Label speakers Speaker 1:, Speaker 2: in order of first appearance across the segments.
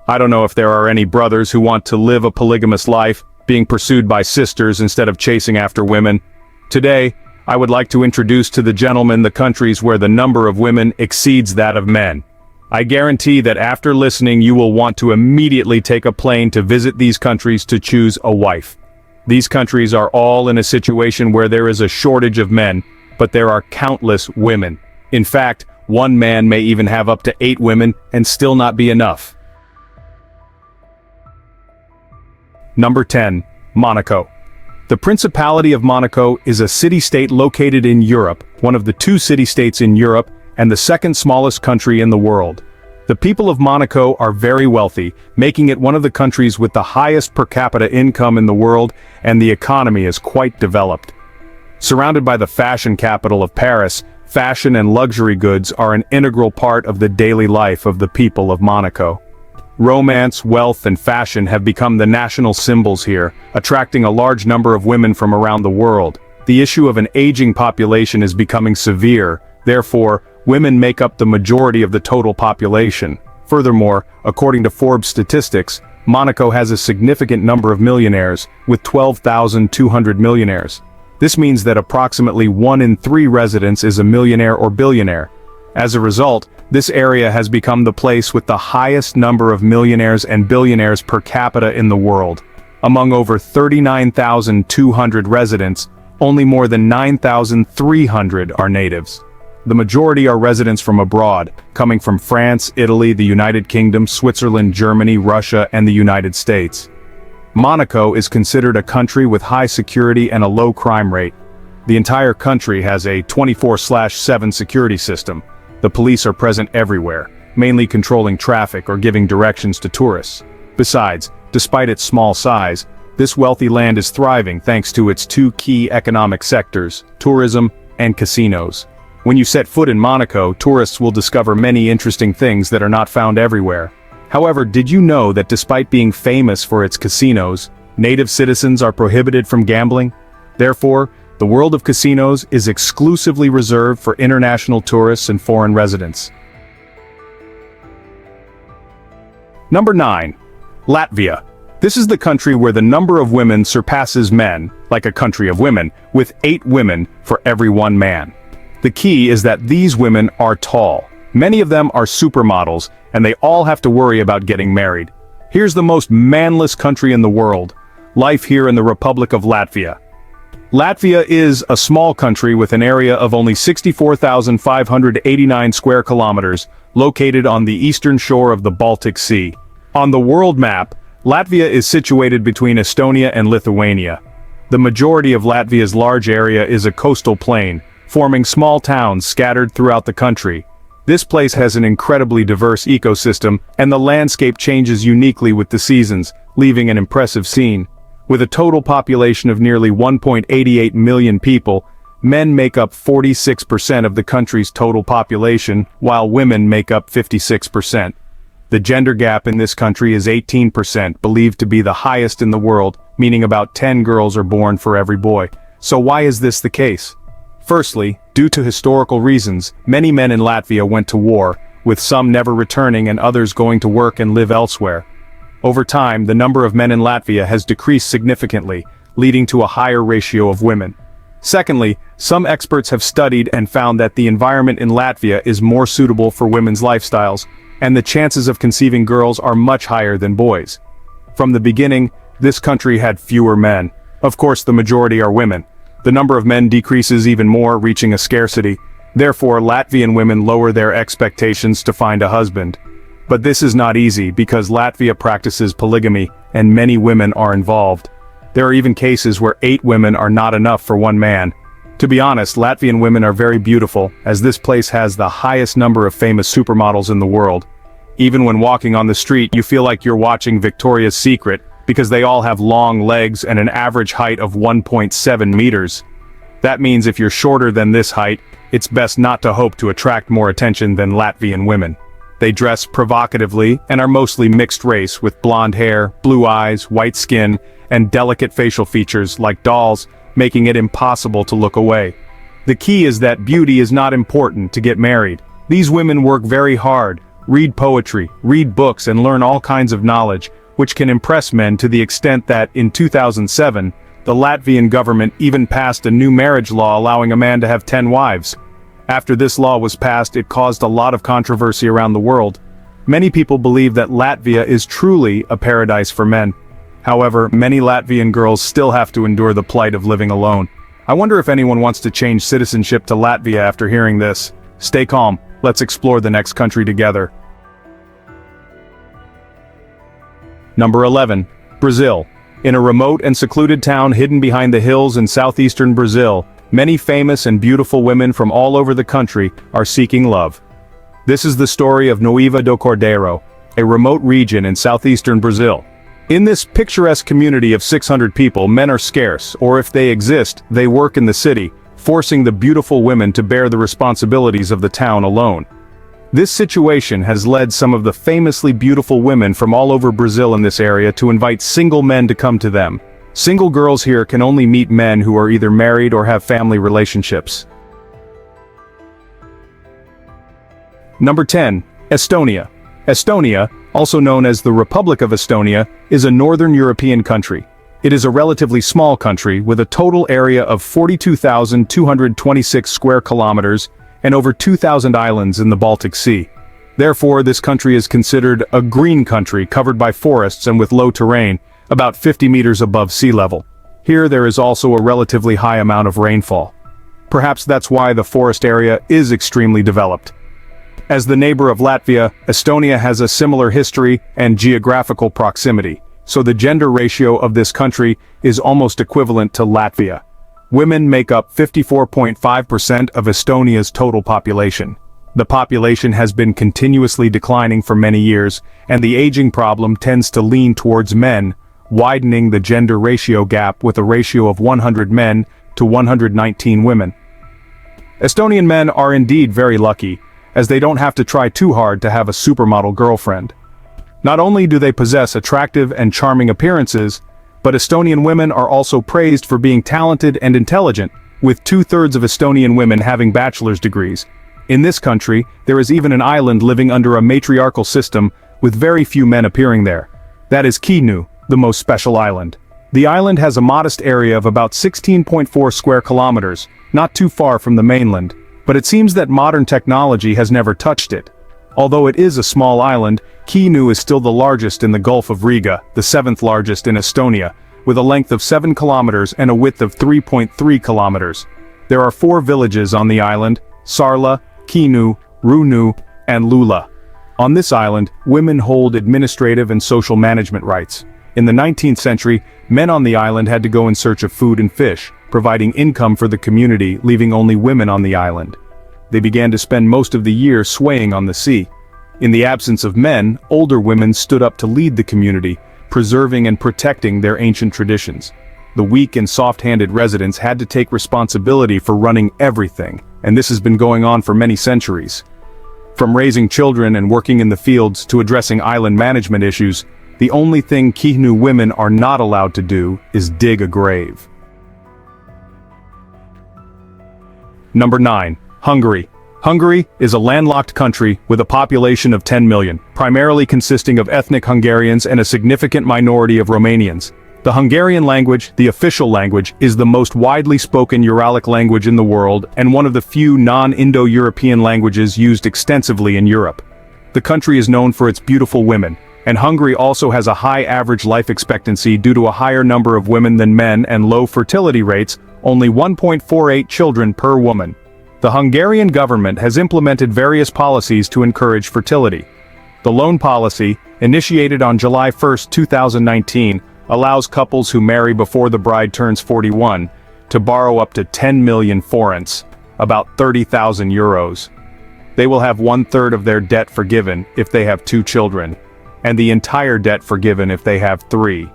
Speaker 1: I don't know if there are any brothers who want to live a polygamous life, being pursued by sisters instead of chasing after women. Today, I would like to introduce to the gentleman the countries where the number of women exceeds that of men. I guarantee that after listening you will want to immediately take a plane to visit these countries to choose a wife. These countries are all in a situation where there is a shortage of men, but there are countless women. In fact, one man may even have up to 8 women and still not be enough. Number 10. Monaco. The Principality of Monaco is a city-state located in Europe, one of the 2 city-states in Europe, and the second smallest country in the world. The people of Monaco are very wealthy, making it one of the countries with the highest per capita income in the world, and the economy is quite developed. Surrounded by the fashion capital of Paris, fashion and luxury goods are an integral part of the daily life of the people of Monaco. Romance, wealth, and fashion have become the national symbols here, attracting a large number of women from around the world. The issue of an aging population is becoming severe, therefore, women make up the majority of the total population. Furthermore, according to Forbes statistics, Monaco has a significant number of millionaires, with 12,200 millionaires. This means that approximately 1 in 3 residents is a millionaire or billionaire. As a result, this area has become the place with the highest number of millionaires and billionaires per capita in the world. Among over 39,200 residents, only more than 9,300 are natives. The majority are residents from abroad, coming from France, Italy, the United Kingdom, Switzerland, Germany, Russia, and the United States. Monaco is considered a country with high security and a low crime rate. The entire country has a 24/7 security system. The police are present everywhere, mainly controlling traffic or giving directions to tourists. Besides, despite its small size, this wealthy land is thriving thanks to its 2 key economic sectors, tourism and casinos. When you set foot in Monaco, tourists will discover many interesting things that are not found everywhere. However, did you know that despite being famous for its casinos, native citizens are prohibited from gambling? Therefore, the world of casinos is exclusively reserved for international tourists and foreign residents. Number 9. Latvia. This is the country where the number of women surpasses men, like a country of women, with 8 women for every 1 man. The key is that these women are tall. Many of them are supermodels, and they all have to worry about getting married. Here's the most manless country in the world. Life here in the Republic of Latvia. Latvia is a small country with an area of only 64,589 square kilometers, located on the eastern shore of the Baltic Sea. On the world map, Latvia is situated between Estonia and Lithuania. The majority of Latvia's large area is a coastal plain, forming small towns scattered throughout the country. This place has an incredibly diverse ecosystem, and the landscape changes uniquely with the seasons, leaving an impressive scene. With a total population of nearly 1.88 million people, men make up 46% of the country's total population, while women make up 56%. The gender gap in this country is 18%, believed to be the highest in the world, meaning about 10 girls are born for every boy. So why is this the case? Firstly, due to historical reasons, many men in Latvia went to war, with some never returning and others going to work and live elsewhere. Over time, the number of men in Latvia has decreased significantly, leading to a higher ratio of women. Secondly, some experts have studied and found that the environment in Latvia is more suitable for women's lifestyles, and the chances of conceiving girls are much higher than boys. From the beginning, this country had fewer men. Of course, the majority are women. The number of men decreases even more, reaching a scarcity. Therefore, Latvian women lower their expectations to find a husband. But this is not easy because Latvia practices polygamy, and many women are involved. There are even cases where 8 women are not enough for 1 man. To be honest, Latvian women are very beautiful, as this place has the highest number of famous supermodels in the world. Even when walking on the street, you feel like you're watching Victoria's Secret, because they all have long legs and an average height of 1.7 meters. That means if you're shorter than this height, it's best not to hope to attract more attention than Latvian women. They dress provocatively and are mostly mixed race with blonde hair, blue eyes, white skin, and delicate facial features like dolls, making it impossible to look away. The key is that beauty is not important to get married. These women work very hard, read poetry, read books and learn all kinds of knowledge, which can impress men to the extent that, in 2007, the Latvian government even passed a new marriage law allowing a man to have 10 wives. After this law was passed, it caused a lot of controversy around the world. Many people believe that Latvia is truly a paradise for men. However, many Latvian girls still have to endure the plight of living alone. I wonder if anyone wants to change citizenship to Latvia after hearing this. Stay calm, let's explore the next country together. Number 11. Brazil. In a remote and secluded town hidden behind the hills in southeastern Brazil, many famous and beautiful women from all over the country are seeking love. This is the story of Noiva do Cordeiro, a remote region in southeastern Brazil. In this picturesque community of 600 people, men are scarce, or if they exist, they work in the city, forcing the beautiful women to bear the responsibilities of the town alone. This situation has led some of the famously beautiful women from all over Brazil in this area to invite single men to come to them. Single girls here can only meet men who are either married or have family relationships. Number 10. Estonia. Estonia, also known as the Republic of Estonia, is a northern European country. It is a relatively small country with a total area of 42,226 square kilometers and over 2,000 islands in the Baltic Sea. Therefore, this country is considered a green country covered by forests and with low terrain, about 50 meters above sea level. Here there is also a relatively high amount of rainfall. Perhaps that's why the forest area is extremely developed. As the neighbor of Latvia, Estonia has a similar history and geographical proximity, so the gender ratio of this country is almost equivalent to Latvia. Women make up 54.5% of Estonia's total population. The population has been continuously declining for many years, and the aging problem tends to lean towards men, widening the gender ratio gap with a ratio of 100 men to 119 women. Estonian men are indeed very lucky, as they don't have to try too hard to have a supermodel girlfriend. Not only do they possess attractive and charming appearances, but Estonian women are also praised for being talented and intelligent, with 2/3 of Estonian women having bachelor's degrees. In this country, there is even an island living under a matriarchal system, with very few men appearing there. That is Kihnu, the most special island. The island has a modest area of about 16.4 square kilometers, not too far from the mainland, but it seems that modern technology has never touched it. Although it is a small island, Kihnu is still the largest in the Gulf of Riga, the 7th largest in Estonia, with a length of 7 kilometers and a width of 3.3 kilometers. There are 4 villages on the island: Sarla, Kihnu, Runu, and Lula. On this island, women hold administrative and social management rights. In the 19th century, men on the island had to go in search of food and fish, providing income for the community, leaving only women on the island. They began to spend most of the year swaying on the sea. In the absence of men, older women stood up to lead the community, preserving and protecting their ancient traditions. The weak and soft-handed residents had to take responsibility for running everything, and this has been going on for many centuries. From raising children and working in the fields to addressing island management issues, the only thing Kihnu women are not allowed to do is dig a grave. Number 9. Hungary. Hungary is a landlocked country with a population of 10 million, primarily consisting of ethnic Hungarians and a significant minority of Romanians. The Hungarian language, the official language, is the most widely spoken Uralic language in the world and one of the few non-Indo-European languages used extensively in Europe. The country is known for its beautiful women, and Hungary also has a high average life expectancy due to a higher number of women than men and low fertility rates, only 1.48 children per woman. The Hungarian government has implemented various policies to encourage fertility. The loan policy, initiated on July 1, 2019, allows couples who marry before the bride turns 41 to borrow up to 10 million forints, about 30,000 euros. They will have 1/3 of their debt forgiven if they have 2 children, and the entire debt forgiven if they have 3.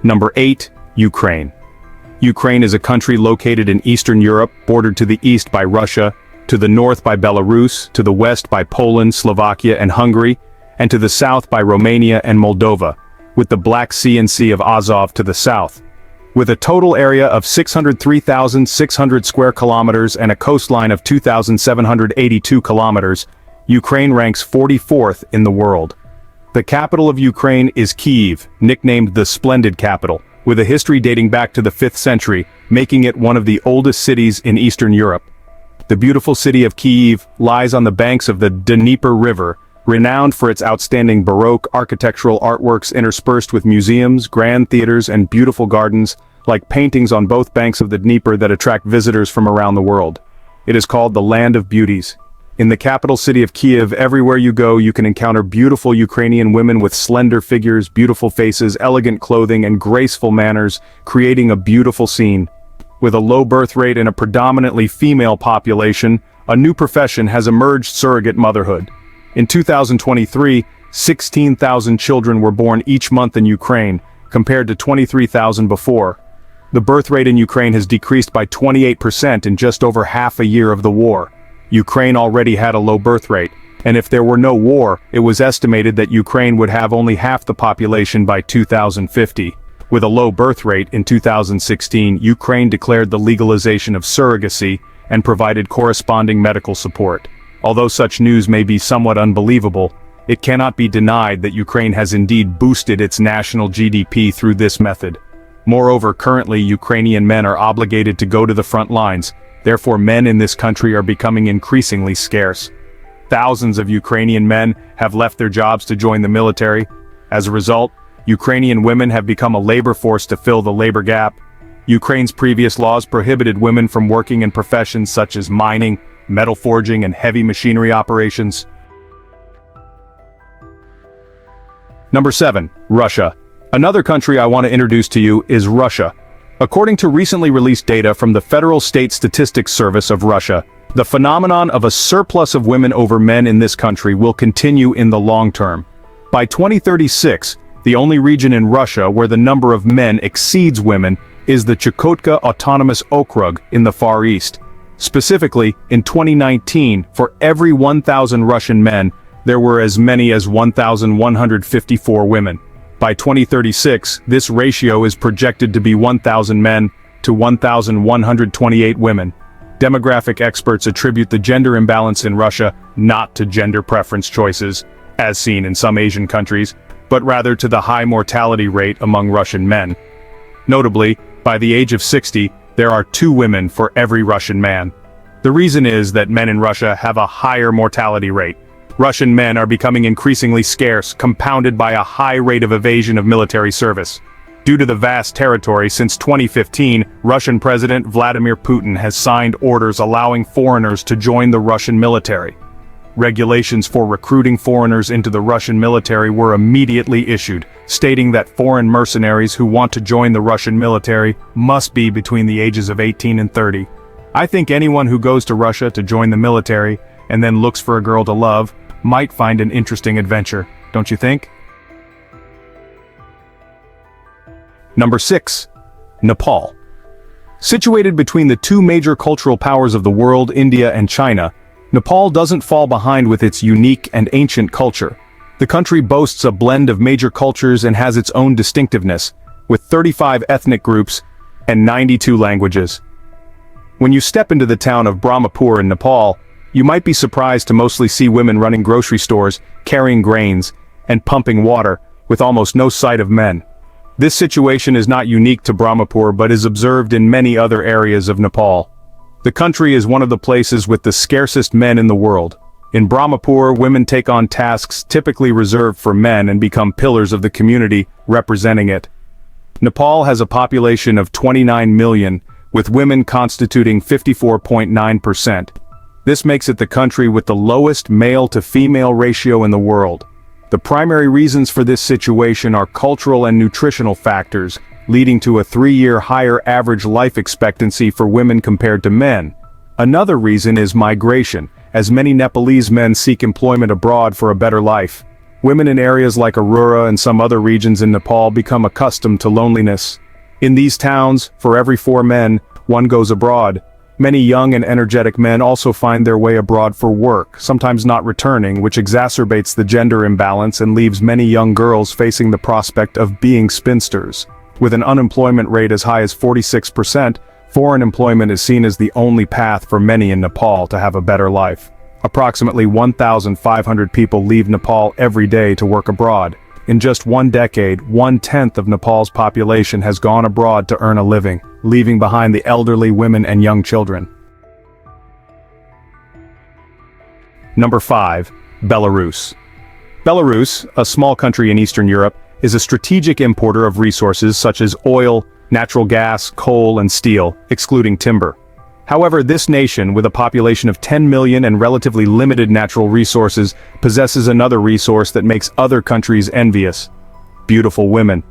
Speaker 1: Number 8. Ukraine. Ukraine is a country located in Eastern Europe, bordered to the east by Russia, to the north by Belarus, to the west by Poland, Slovakia, and Hungary, and to the south by Romania and Moldova, with the Black Sea and Sea of Azov to the south. With a total area of 603,600 square kilometers and a coastline of 2,782 kilometers, Ukraine ranks 44th in the world. The capital of Ukraine is Kyiv, nicknamed the Splendid Capital, with a history dating back to the 5th century, making it one of the oldest cities in Eastern Europe. The beautiful city of Kyiv lies on the banks of the Dnieper River, renowned for its outstanding Baroque architectural artworks interspersed with museums, grand theaters, and beautiful gardens, like paintings on both banks of the Dnieper that attract visitors from around the world. It is called the Land of Beauties. In the capital city of Kyiv, everywhere you go you can encounter beautiful Ukrainian women with slender figures, beautiful faces, elegant clothing, and graceful manners, creating a beautiful scene. With a low birth rate and a predominantly female population, a new profession has emerged: surrogate motherhood. In 2023, 16,000 children were born each month in Ukraine, compared to 23,000 before. The birth rate in Ukraine has decreased by 28% in just over half a year of the war. Ukraine already had a low birth rate, and if there were no war, it was estimated that Ukraine would have only half the population by 2050. With a low birth rate in 2016, Ukraine declared the legalization of surrogacy and provided corresponding medical support. Although such news may be somewhat unbelievable, it cannot be denied that Ukraine has indeed boosted its national GDP through this method. Moreover, currently Ukrainian men are obligated to go to the front lines, therefore men in this country are becoming increasingly scarce. Thousands of Ukrainian men have left their jobs to join the military. As a result, Ukrainian women have become a labor force to fill the labor gap. Ukraine's previous laws prohibited women from working in professions such as mining, metal forging, and heavy machinery operations. Number 7. Russia. Another country I want to introduce to you is Russia. According to recently released data from the Federal State Statistics Service of Russia, the phenomenon of a surplus of women over men in this country will continue in the long term. By 2036, the only region in Russia where the number of men exceeds women is the Chukotka Autonomous Okrug in the Far East. Specifically, in 2019, for every 1,000 Russian men, there were as many as 1,154 women. By 2036, this ratio is projected to be 1,000 men to 1,128 women. Demographic experts attribute the gender imbalance in Russia not to gender preference choices, as seen in some Asian countries, but rather to the high mortality rate among Russian men. Notably, by the age of 60, there are 2 women for every Russian man. The reason is that men in Russia have a higher mortality rate. Russian men are becoming increasingly scarce, compounded by a high rate of evasion of military service. Due to the vast territory, since 2015, Russian President Vladimir Putin has signed orders allowing foreigners to join the Russian military. Regulations for recruiting foreigners into the Russian military were immediately issued, stating that foreign mercenaries who want to join the Russian military must be between the ages of 18 and 30. I think anyone who goes to Russia to join the military and then looks for a girl to love might find an interesting adventure, don't you think? Number 6. Nepal. Situated between the 2 major cultural powers of the world, India and China, Nepal doesn't fall behind with its unique and ancient culture. The country boasts a blend of major cultures and has its own distinctiveness, with 35 ethnic groups and 92 languages. When you step into the town of Brahmapur in Nepal, you might be surprised to mostly see women running grocery stores, carrying grains, and pumping water, with almost no sight of men. This situation is not unique to Brahmapur but is observed in many other areas of Nepal. The country is one of the places with the scarcest men in the world. In Brahmapur, women take on tasks typically reserved for men and become pillars of the community, representing it. Nepal has a population of 29 million, with women constituting 54.9%. This makes it the country with the lowest male-to-female ratio in the world. The primary reasons for this situation are cultural and nutritional factors, leading to a 3-year higher average life expectancy for women compared to men. Another reason is migration, as many Nepalese men seek employment abroad for a better life. Women in areas like Arora and some other regions in Nepal become accustomed to loneliness. In these towns, for every 4 men, 1 goes abroad. Many young and energetic men also find their way abroad for work, sometimes not returning, which exacerbates the gender imbalance and leaves many young girls facing the prospect of being spinsters. With an unemployment rate as high as 46%, foreign employment is seen as the only path for many in Nepal to have a better life. Approximately 1,500 people leave Nepal every day to work abroad. In just one decade, 1/10 of Nepal's population has gone abroad to earn a living, leaving behind the elderly, women, and young children. Number 5. Belarus. Belarus, a small country in Eastern Europe, is a strategic importer of resources such as oil, natural gas, coal, and steel, excluding timber. However, this nation, with a population of 10 million and relatively limited natural resources, possesses another resource that makes other countries envious: beautiful women.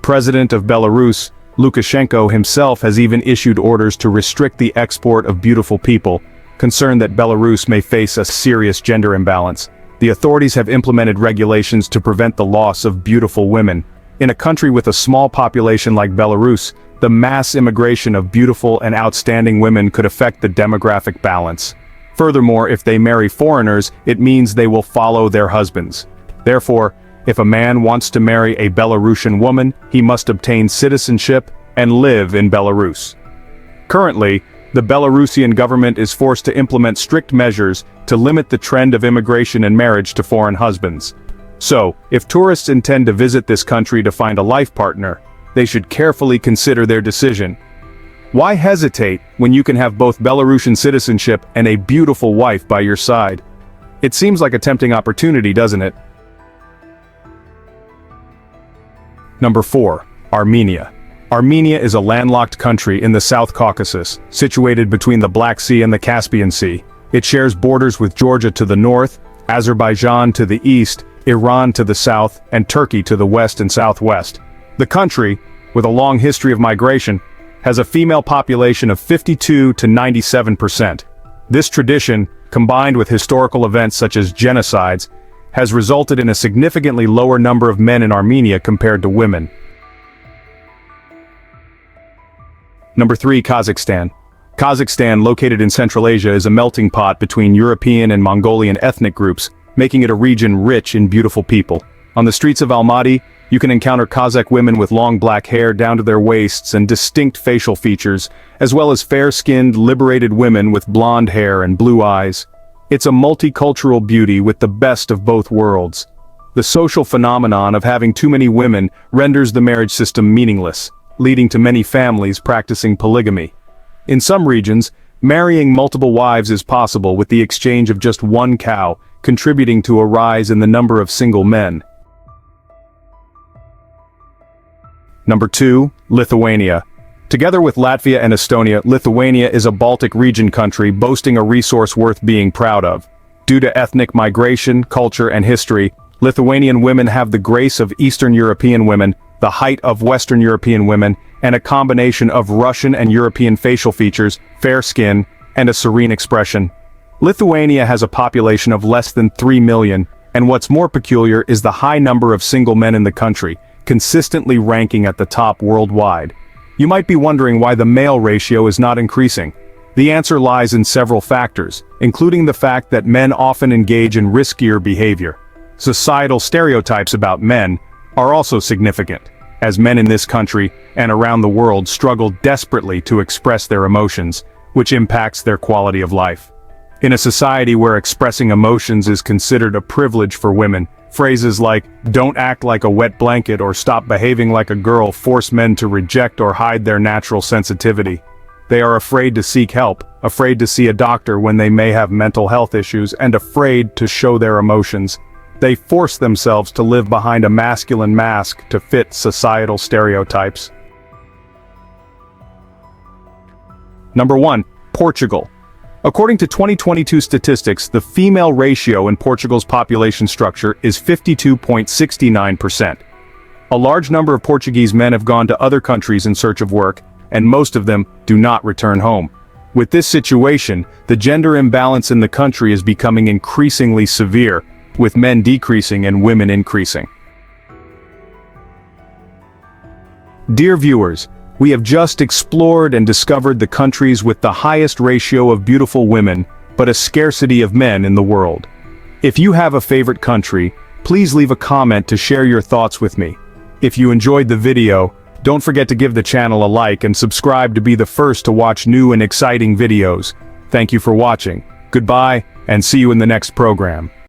Speaker 1: President of Belarus, Lukashenko himself has even issued orders to restrict the export of beautiful people, concerned that Belarus may face a serious gender imbalance. The authorities have implemented regulations to prevent the loss of beautiful women. In a country with a small population like Belarus, the mass immigration of beautiful and outstanding women could affect the demographic balance. Furthermore, if they marry foreigners, it means they will follow their husbands. Therefore, if a man wants to marry a Belarusian woman, he must obtain citizenship and live in Belarus. Currently, the Belarusian government is forced to implement strict measures to limit the trend of immigration and marriage to foreign husbands. So, if tourists intend to visit this country to find a life partner, they should carefully consider their decision. Why hesitate when you can have both Belarusian citizenship and a beautiful wife by your side? It seems like a tempting opportunity, doesn't it? Number 4. Armenia. Armenia is a landlocked country in the South Caucasus, situated between the Black Sea and the Caspian Sea. It shares borders with Georgia to the north, Azerbaijan to the east, Iran to the south, and Turkey to the west and southwest. The country, with a long history of migration, has a female population of 52 to 97%. This tradition, combined with historical events such as genocides, has resulted in a significantly lower number of men in Armenia compared to women. Number 3. Kazakhstan. Kazakhstan, located in Central Asia, is a melting pot between European and Mongolian ethnic groups, making it a region rich in beautiful people. On the streets of Almaty, you can encounter Kazakh women with long black hair down to their waists and distinct facial features, as well as fair-skinned, liberated women with blonde hair and blue eyes. It's a multicultural beauty with the best of both worlds. The social phenomenon of having too many women renders the marriage system meaningless, leading to many families practicing polygamy. In some regions, marrying multiple wives is possible with the exchange of just one cow, contributing to a rise in the number of single men. Number 2. Lithuania. Together with Latvia and Estonia, Lithuania is a Baltic region country boasting a resource worth being proud of. Due to ethnic migration, culture, and history, Lithuanian women have the grace of Eastern European women, the height of Western European women, and a combination of Russian and European facial features, fair skin, and a serene expression. Lithuania has a population of less than 3 million, and what's more peculiar is the high number of single men in the country, consistently ranking at the top worldwide. You might be wondering why the male ratio is not increasing. The answer lies in several factors, including the fact that men often engage in riskier behavior. Societal stereotypes about men are also significant, as men in this country and around the world struggle desperately to express their emotions, which impacts their quality of life. In a society where expressing emotions is considered a privilege for women, phrases like, "don't act like a wet blanket" or "stop behaving like a girl" force men to reject or hide their natural sensitivity. They are afraid to seek help, afraid to see a doctor when they may have mental health issues, and afraid to show their emotions. They force themselves to live behind a masculine mask to fit societal stereotypes. Number 1. Portugal. According to 2022 statistics, the female ratio in Portugal's population structure is 52.69%. A large number of Portuguese men have gone to other countries in search of work, and most of them do not return home. With this situation, the gender imbalance in the country is becoming increasingly severe, with men decreasing and women increasing. Dear viewers, we have just explored and discovered the countries with the highest ratio of beautiful women, but a scarcity of men in the world. If you have a favorite country, please leave a comment to share your thoughts with me. If you enjoyed the video, Don't forget to give the channel a like and subscribe to be the first to watch new and exciting videos. Thank you for watching. Goodbye, and see you in the next program.